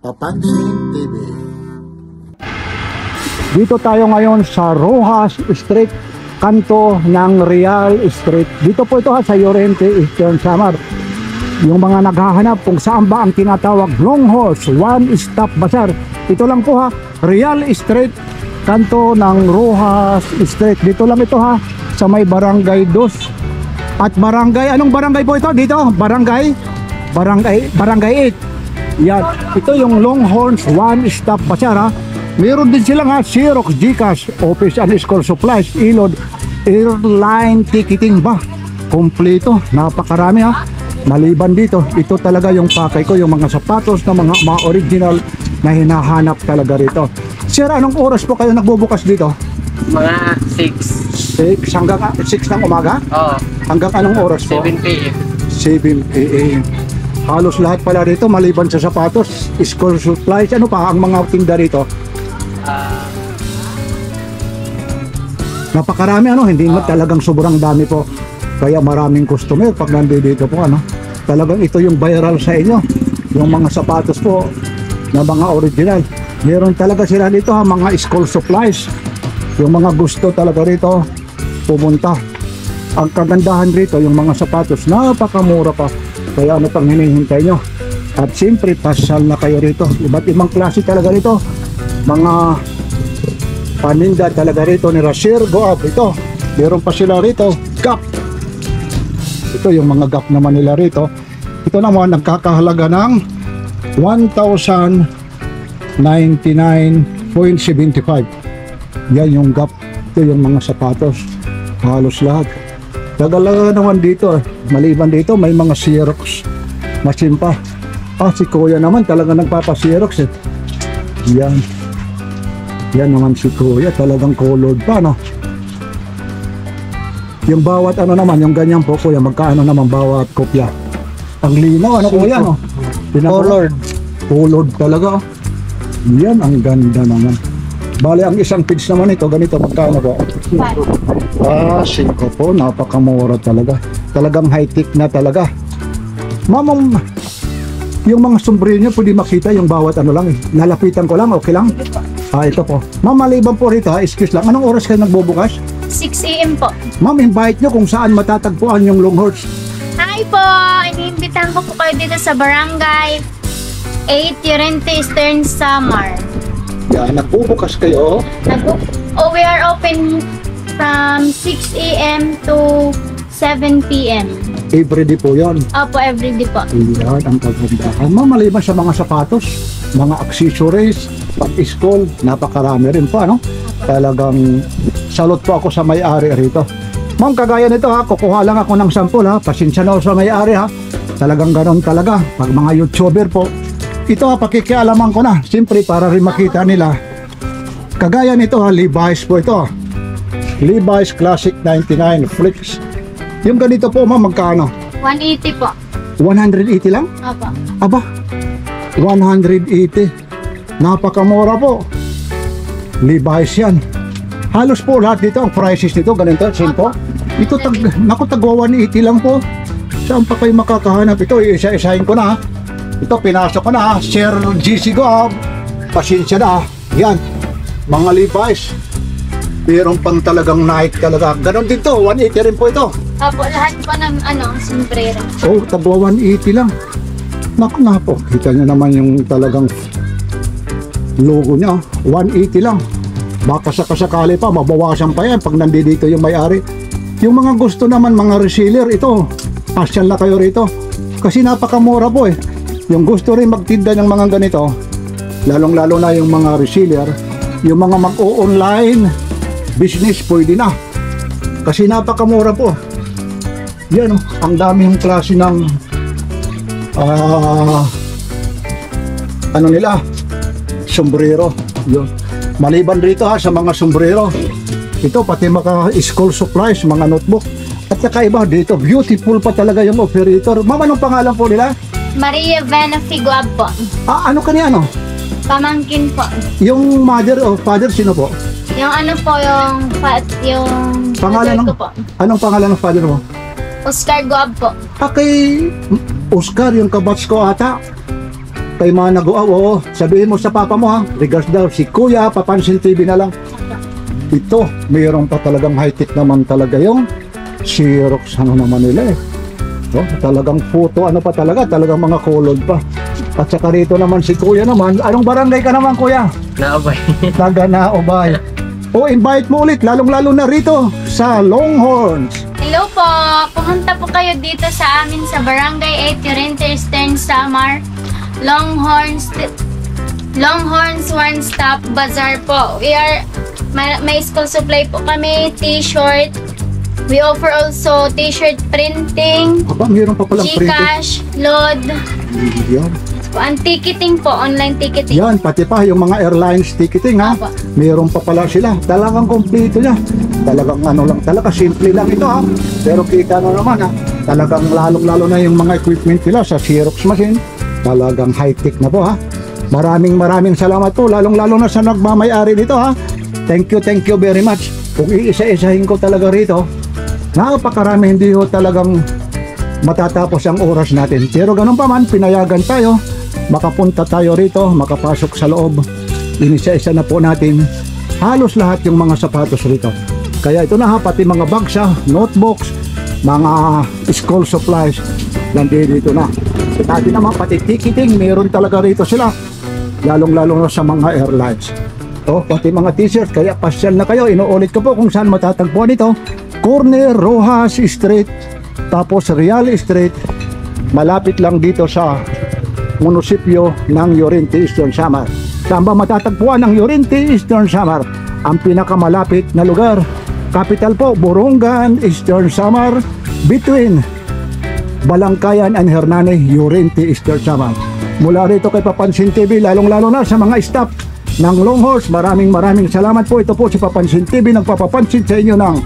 Papansin TV. Dito tayo ngayon sa Rojas Street, kanto ng Real Street. Dito po ito sa Llorente, Eastern Samar. Yung mga naghahanap kung saan ba ang tinatawag Longhorns One Stop Bazaar. Ito lang po Real Street, kanto ng Rojas Street. Dito lang ito sa may Barangay 2. At barangay, anong barangay po ito? Dito, Barangay 8. Yan, ito yung Longhorns One Stop Bazaar Meron din silang Xerox, GCash, Office and School Supplies, Ilod, Airline Ticketing ba? Kompleto, napakarami Maliban dito, ito talaga yung pakay ko, yung mga sapatos na mga original na hinahanap talaga rito. Sir, anong oras po kayo nagbubukas dito? Mga 6. 6 hanggang 6 ng umaga? Oo. Hanggang anong oras po? 7 p.m. 7 p.m. Halos lahat pala rito maliban sa sapatos, school supplies, ano pa ang mga tinda rito? Napakarami hindi mo talagang sobrang dami po. Kaya maraming customer pag nandito po Talagang ito yung viral sa inyo. Yung mga sapatos po na mga original. Meron talaga sila dito mga school supplies. Yung mga gusto talaga rito pumunta. Ang kagandahan rito yung mga sapatos napakamura pa. Kaya ano pang hinihintay nyo? At siyempre pasyal na kayo rito. Iba't ibang klase talaga rito. Mga paninda talaga rito ni Rasir Goab. Ito, meron pa sila rito Gap. Ito yung mga Gap naman nila rito. Ito naman nagkakahalaga ng 1,099.75. Yan yung Gap. Ito yung mga sapatos. Halos lahat. Tagalaga naman dito Maliban dito may mga Xerox machine pa. Si Kuya naman talaga nagpapa-Xerox Yan naman si Kuya, talagang colored pa Yung bawat naman, yung ganyan po Kuya, magkaano naman bawat kopya? Ang linaw, Kuya Colored talaga Yan, ang ganda naman. Bale, ang isang page naman ito, ganito, magkano po? 5 po, napakamura talaga. Talagang high-tech na talaga. Ma'am, yung mga sombrero nyo, pwede makita yung bawat lang Lalapitan ko lang, okay lang? Ito po. Ma'am, maliban po rito excuse lang. Anong oras kayo nagbubukas? 6 AM po. Ma'am, invite nyo kung saan matatagpuan yung Longhorns. Hi po! Iniimbitahan ko po kayo dito sa Barangay 8, Llorente, Eastern Samar. Yan, nagbubukas kayo. We are open from 6 AM to 7 PM. Everyday po yan. Opo, everyday po. Yan, ang kagandahan. Ma'am, maliban sa mga sapatos, mga accessories, pag-school, napakarami rin po, Talagang salute po ako sa may-ari rito. Ma'am, kagaya nito kukuha lang ako ng sample Pasensya na sa may-ari Talagang ganon talaga. Pag mga YouTuber po, ito pakikialaman ko na. Siyempre para rin makita nila. Kagaya nito Levi's po ito. Levi's Classic 99 Flex. Yung ganito po ma'am, magkano? 180 po. 180 lang? Opo. Aba, 180. Napakamura po. Levi's yan. Halos po lahat dito, ang prices nito, ganito, same po. Ito, tagwa 180 lang po. Saan pa kayo makakahanap? Ito, isa-isahin ko na Ito, pinasok ko na Sir GC Goab. Pasensya na Yan, mga Levi's. Meron pang talagang Nike talaga. Ganon din to, 180 rin po ito. Opo, lahat po ng sombrero. Tagwa 180 lang. Naku na po, kita nyo naman yung talagang logo niya, 180 lang. Baka sakasakali pa, mabawasan pa yan pag nandito yung may-ari. Yung mga gusto naman, mga reseller, ito, pasyal na kayo rito. Kasi napakamura po Yung gusto rin magtinda ng mga ganito, lalong-lalo na yung mga reseller, yung mga mag-o-online business, pwede na. Kasi napakamura po. Yan ang daming klase ng nila sombrero. Yun. Maliban rito sa mga sombrero, ito pati mga school supplies, mga notebook. At saka iba dito, beautiful pa talaga yung operator. Ma'am, anong pangalan po nila? Maria Vena Figuab po. Ano kanya Pamangkin po. Yung mother o father, sino po? Yung po, yung Pangalan father ko po. Anong pangalan ng father mo? Oscar Goab po. Kay Oscar, yung kabats ko ata. Kay mga nag-uaw, oo. Sabihin mo sa papa mo ha. Regards daw, si Kuya, Papansin TV na lang. Ito, mayroon pa talagang high-tech naman talaga yung Xerox, ano naman nila eh. So, talagang photo, ano pa talaga, talagang mga colored pa. At saka rito naman si Kuya naman. Anong barangay ka naman, Kuya? Naabay. Taga Naobay. O, invite mo ulit, lalong-lalo na rito sa Longhorns. Hello po! Pumunta po kayo dito sa amin sa Barangay 8, Llorente Eastern Samar. Longhorns One Stop Bazaar po. May school supply po kami, t-shirt. We offer also t-shirt printing, Aba, mayroon pa palang printed. Gcash, load. Yan. Ang ticketing po, online ticketing. Yan, pati pa yung mga airlines ticketing ha. Opo. Mayroon pa pala sila. Talagang kompleto niya. Talagang ano lang, talaga simple lang ito ha. Pero kita na naman ha. Talagang lalong-lalo na yung mga equipment nila sa Xerox machine. Talagang high-tech na po ha. Maraming salamat po. Lalong-lalo na sa nagmamay-ari nito ha. Thank you very much. Kung iisa-isahin ko talaga rito, napakarami, hindi ho talagang matatapos ang oras natin. Pero ganun pa man, pinayagan tayo. Makapunta tayo rito, makapasok sa loob. Inisa-isa na po natin halos lahat yung mga sapatos rito. Kaya ito na ha, pati mga bags ha, notebooks, mga school supplies, nandito na. Dati naman pati ticketing, meron talaga rito sila. Lalong-lalo na sa mga airlines. O, pati mga t-shirt, kaya pasyal na kayo. Inuulit ko po kung saan matatagpuan ito. Corner Rojas Street, tapos Real Street, malapit lang dito sa munisipyo ng Llorente Eastern Samar. Saan ba matatagpuan ng Llorente Eastern Samar? Ang pinakamalapit na lugar, capital po, Borongan, Eastern Samar, between Balangkayan and Hernani, Llorente Eastern Samar. Mula rito kay Papansin TV, lalong-lalo na sa mga staff ng Longhorns, maraming salamat po. Ito po si Papansin TV, nagpapapansin sa inyo ng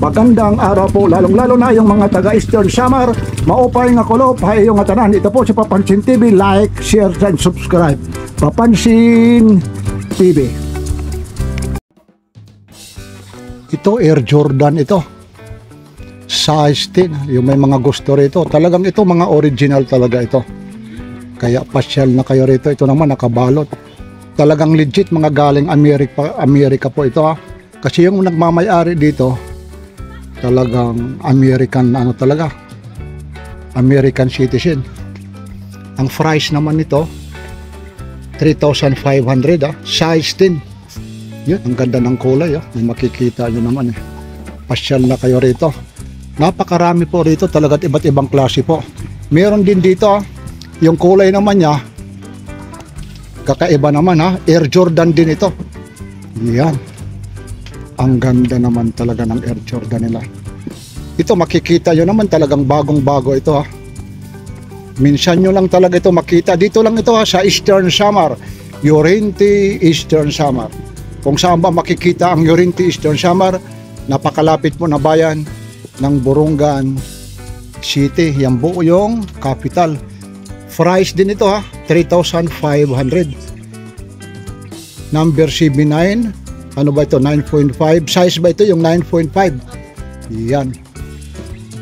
magandang araw po, lalong-lalo na yung mga taga Eastern Samar. Maupay nga kulop, hay yung atanan. Ito po si Papansin TV, like, share, and subscribe. Papansin TV. Ito Air Jordan ito. Size 10, yung may mga gusto rito. Talagang ito mga original talaga ito. Kaya pasyal na kayo rito. Ito naman nakabalot. Talagang legit mga galing Amerika po ito ha. Kasi yung nagmamay-ari dito, talagang American ano talaga, American citizen. Ang price naman nito 3,500 ah, size 10. Yun, ang ganda ng kulay ah. May makikita nyo naman eh. Pasyal na kayo rito. Napakarami po rito, talaga iba't ibang klase po. Meron din dito ah, yung kulay naman niya kakaiba naman ha, Air Jordan din ito. Yan. Ang ganda naman talaga ng Air Jordan nila. Ito makikita nyo naman talagang bagong-bago ito ha. Minsan nyo lang talaga ito makita. Dito lang ito ha, sa Eastern Samar. Llorente Eastern Samar. Kung saan ba makikita ang Llorente Eastern Samar, napakalapit mo na bayan ng Borongan City. Yan buo yung capital. Price din ito ha, 3,500. Number CB9. Ano ba ito? 9.5. Size ba ito? Yung 9.5. Yan.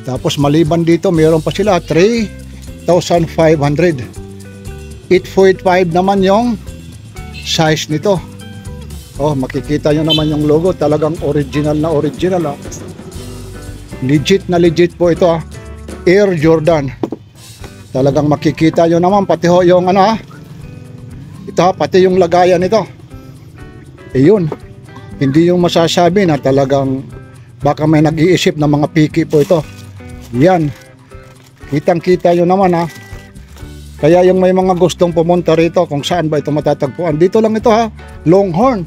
Tapos maliban dito, mayroon pa sila 3,500. 8.5 naman yung size nito. Oh, makikita nyo naman yung logo. Talagang original na original. Ah. Legit na legit po ito. Ah. Air Jordan. Talagang makikita nyo naman. Pati ho yung ano ha. Ito ha, pati yung lagayan nito. Ayun. Hindi yung masasabi na talagang baka may nag-iisip na mga piki po ito. Yan. Kitang-kita nyo naman ha. Kaya yung may mga gustong pumunta rito kung saan ba ito matatagpuan. Dito lang ito ha. Longhorn.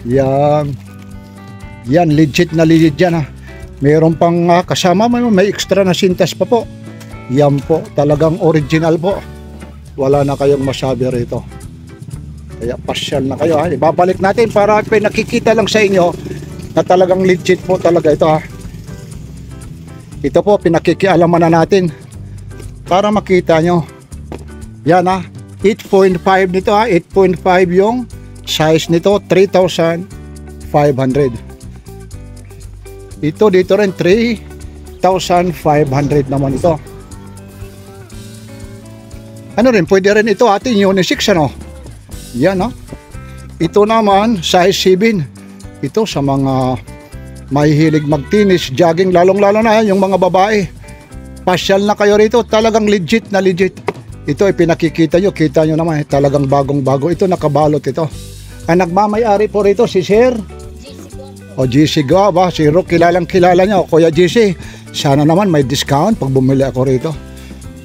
Yan. Yan. Legit na legit yan ha. Mayroon pang kasama. May extra na sintas pa po. Yan po. Talagang original po. Wala na kayong masabi rito. Kaya pasyal na kayo ha. Ibabalik natin para nakikita lang sa inyo na talagang legit po talaga ito ha. Ito po pinakikialaman na natin para makita nyo. Yan ha. 8.5 nito ha. 8.5 yung size nito. 3,500. Ito dito rin 3,500 naman ito. Ano rin, pwede rin ito ating unisex, ano? Yan, no? Ito naman, size 7. Ito sa mga mahihilig magtinis, jogging, lalong-lalo na yung mga babae. Pasyal na kayo rito, talagang legit na legit. Ito ay pinakikita nyo, kita nyo naman, talagang bagong-bago. Ito, nakabalot ito. Ang nagmamayari po rito, si Sir o GC Go, ba? Si Rook, kilalang-kilala nyo. Kuya GC, sana naman may discount pag bumili ako rito.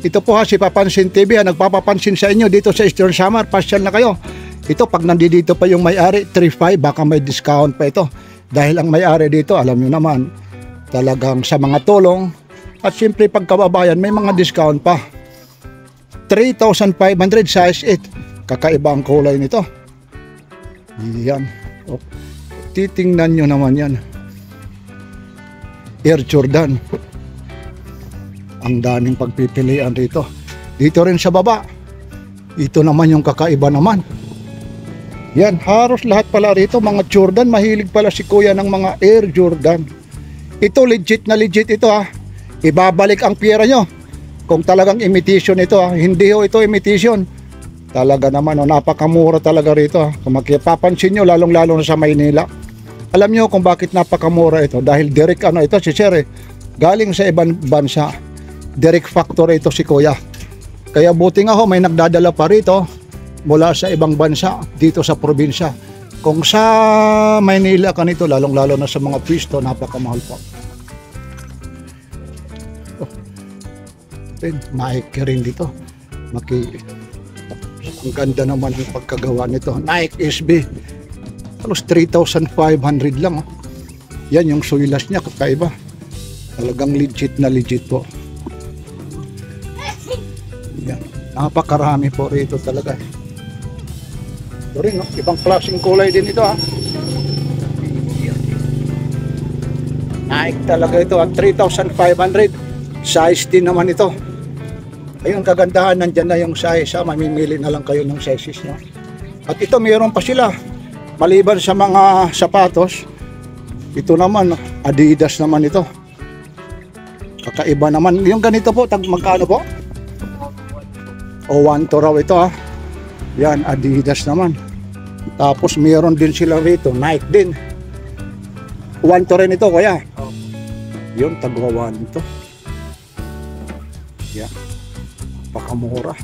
Ito po ha, si Papansin TV, nagpapapansin sa inyo dito sa Eastern Samar, pasyal na kayo. Ito, pag nandito pa yung may-ari, 3.5, baka may discount pa ito. Dahil ang may-ari dito, alam nyo naman, talagang sa mga tulong, at siyempre pagkababayan, may mga discount pa. 3,500 size 8. Kakaiba ang kulay nito. Yan. O, titingnan nyo naman yan. Air Jordan. Ang daming pagpipilian dito. Dito rin sa baba. Ito naman yung kakaiba naman. Yan, halos lahat pala rito mga Jordan. Mahilig pala si Kuya ng mga Air Jordan. Ito legit na legit ito ha. Ibabalik ang pera nyo kung talagang imitation ito ha. Hindi ho ito imitation. Talaga naman napakamura talaga rito ha. Kung makipapansin nyo, lalong lalo na sa Maynila. Alam nyo kung bakit napakamura ito. Dahil direct ito si Sir galing sa ibang bansa. Direct factory ito si Kuya. Kaya buti nga ho, may nagdadala pa rito mula sa ibang bansa dito sa probinsya. Kung sa Maynila ka nito, lalong-lalo na sa mga pwesto, napakamahal po. Nike rin dito. Ang ganda naman yung pagkagawa nito. Nike SB. Halos 3,500 lang. Oh. Yan yung suilas niya, kakaiba. Talagang legit na legit po. Yan. Napakarami po rito talaga. Ito rin, no? Ibang klaseng kulay din ito ha. Nike talaga ito at 3,500. Size din naman ito. Ayun, kagandahan, nandyan na yung size ha. Mamimili na lang kayo ng sizes nyo. At ito, mayroon pa sila. Maliban sa mga sapatos, ito naman, Adidas naman ito. Kakaiba naman. Yung ganito po, magkano po? O 1 to raw ito ha. Yan, Adidas naman. Tapos mayroon din sila rito, Nike din. 1 to rin ito, kaya. Yun, tagwa 1 ito. Yan. Pakamura.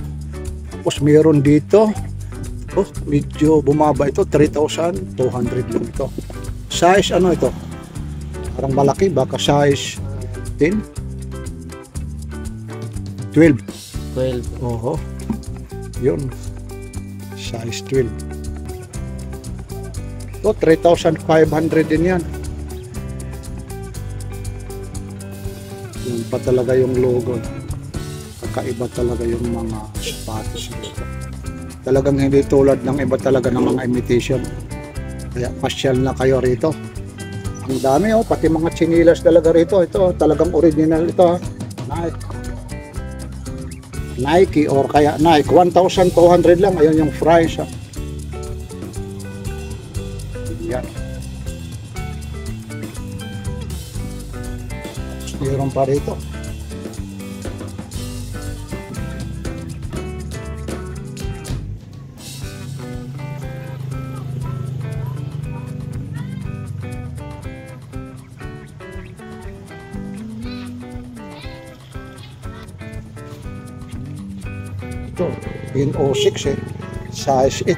Tapos mayroon dito. Oh, medyo bumaba ito. 3,200 lang ito. Size ano ito? Parang malaki. Baka size 10? 12. 12. Oho. Yun. Size 12. Ito, 3,500 din yan. Yun pa talaga yung logo. Kakaiba talaga yung mga sapatos dito. Talagang hindi tulad ng iba talaga ng mga imitation. Kaya pasyal na kayo rito. Ang dami oh, pati mga chinilas talaga rito. Ito talagang original ito. Nike or kaya Nike 1,200 lang. Ayun yung price. Yan. Mayroon pa rito. In 06 size 8.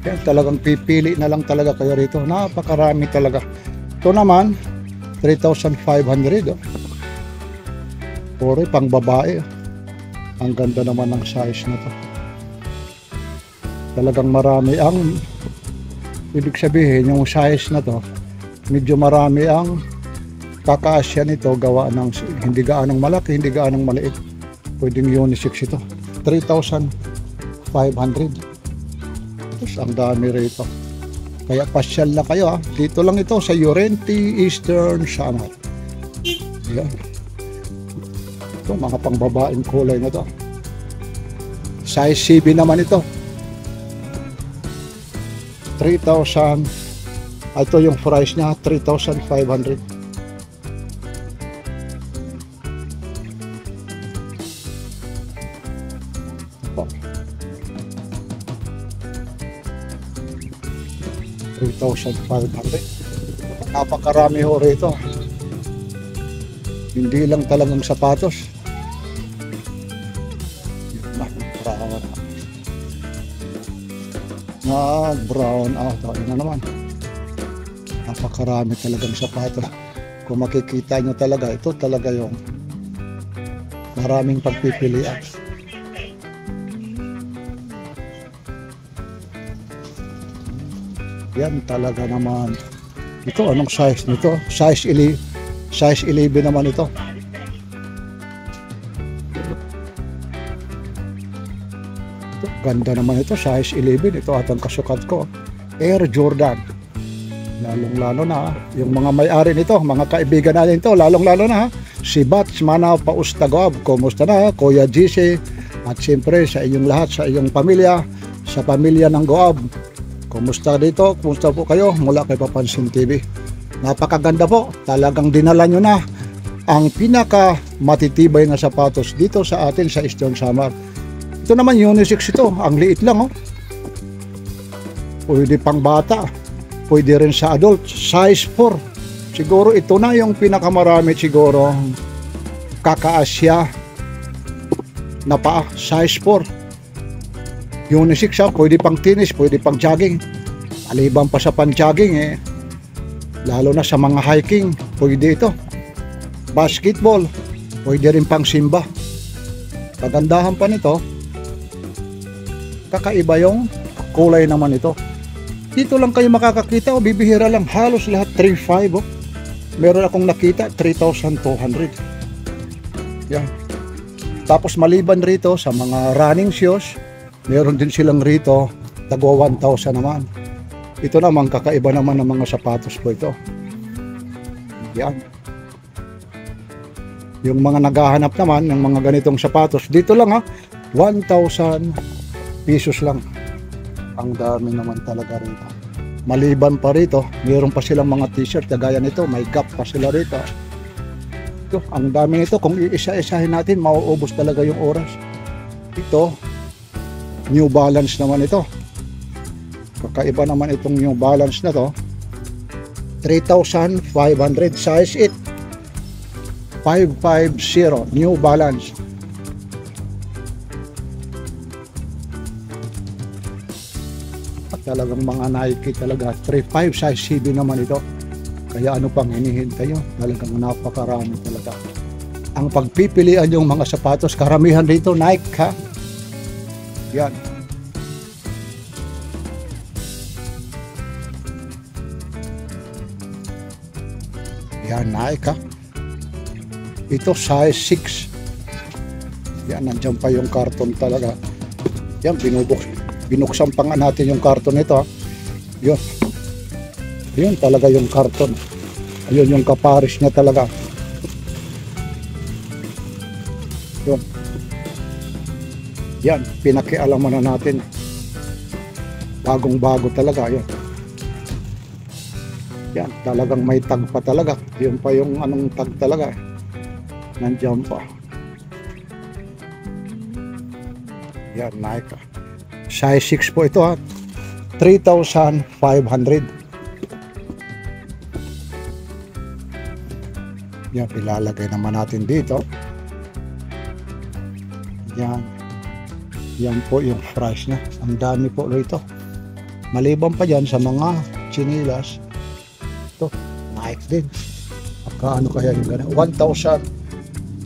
Yan, talagang pipili na lang talaga kayo rito. Napakarami talaga. Ito naman 3,500 Puro pang babae. Ang ganda naman ng size na to. Talagang marami ang ibig sabihin yung size na to. Medyo marami ang kakasya nito gawa ng hindi gaanong malaki, hindi gaanong maliit. Pwedeng unisex ito. 3,500. Tapos ang dami rito. Kaya pasyal na kayo ha. Dito lang ito sa Llorente, Eastern Samar. Ayan. Ito mga pangbabaeng kulay na to. Size 7 naman ito. 3,000. Ito yung price niya, 3,500. po. 3,500. Napakarami ho rito. Hindi lang talagang sapatos. Brown out. Ayun na naman. Napakarami talagang sapatos. Kung makikita nyo talaga, ito talaga yung maraming pagpipilian. Yan talaga naman. Ito, anong size nito? Size 11 naman ito. Ganda naman ito, size 11. Ito atang kasukat ko. Air Jordan. Lalong-lalo na, yung mga may-ari nito, mga kaibigan natin ito, lalong-lalo na, si Bats Manaw Paustagov. Kumusta na, Kuya GC? At siyempre sa inyong lahat, sa iyong pamilya, sa pamilya ng Goab. Kumusta dito? Kumusta po kayo? Mula kay Papansin TV. Napakaganda po. Talagang dinala nyo na ang pinaka matitibay na sapatos dito sa atin sa Eastern Samar. Ito naman unisex ito. Ang liit lang, oh. Pwede pang bata. Pwede rin sa adult. Size 4. Siguro ito na yung pinakamarami siguro kakaasya na paa. Size 4. Unisex siya. Pwede pang tennis. Pwede pang jogging. Maliban pa sa pan-jogging, eh. Lalo na sa mga hiking. Pwede ito. Basketball. Pwede rin pang simba. Kagandahan pa nito, kakaiba yung kulay naman ito. Dito lang kayo makakakita, o bibihira lang, halos lahat 3,500, oh. Meron akong nakita 3,200. Yan. Tapos maliban rito sa mga running shoes, meron din silang rito tagwa 1,000 naman. Ito naman kakaiba naman ng mga sapatos po ito. Yan. Yung mga naghahanap naman ng mga ganitong sapatos, dito lang, ha, 1,000 pesos lang. Ang dami naman talaga rito. Maliban pa rito, mayroon pa silang mga t-shirt kagaya nito, may Gap pa sila rito. Ito, ang dami nito. Kung iisa-isahin natin, mauubos talaga yung oras. Ito, New Balance naman ito. Kakaiba naman itong New Balance na to. 3,500, size 8. 550 New Balance. At talagang mga Nike talaga. 3,500 size 7 naman ito. Kaya ano pang hinihintay nyo? Talagang napakarami talaga. Ang pagpipilian yung mga sapatos, karamihan dito Nike, ha. Yan. Yan, Nike, ha. Ito size 6. Yan, nandiyan pa yung karton talaga. Yan, binuksan pa nga natin yung karton nito, ha. Yun. Yun talaga yung karton. Ayun yung kaparis niya talaga. Yun. Yan, pinakialaman na natin. Bagong-bago talaga, yan. Yan, talagang may tag pa talaga. Yun pa yung anong tag talaga. Nandiyan pa. Yan, Nike. Size 6 po ito, ha. 3,500. Yan, ilalagay naman natin dito. Yan. Yan po yung price na. Ang dami po rito. Maliban pa dyan sa mga chinilas. Ito, Nike din. Magkaano kaya yung gano'n? 1,299.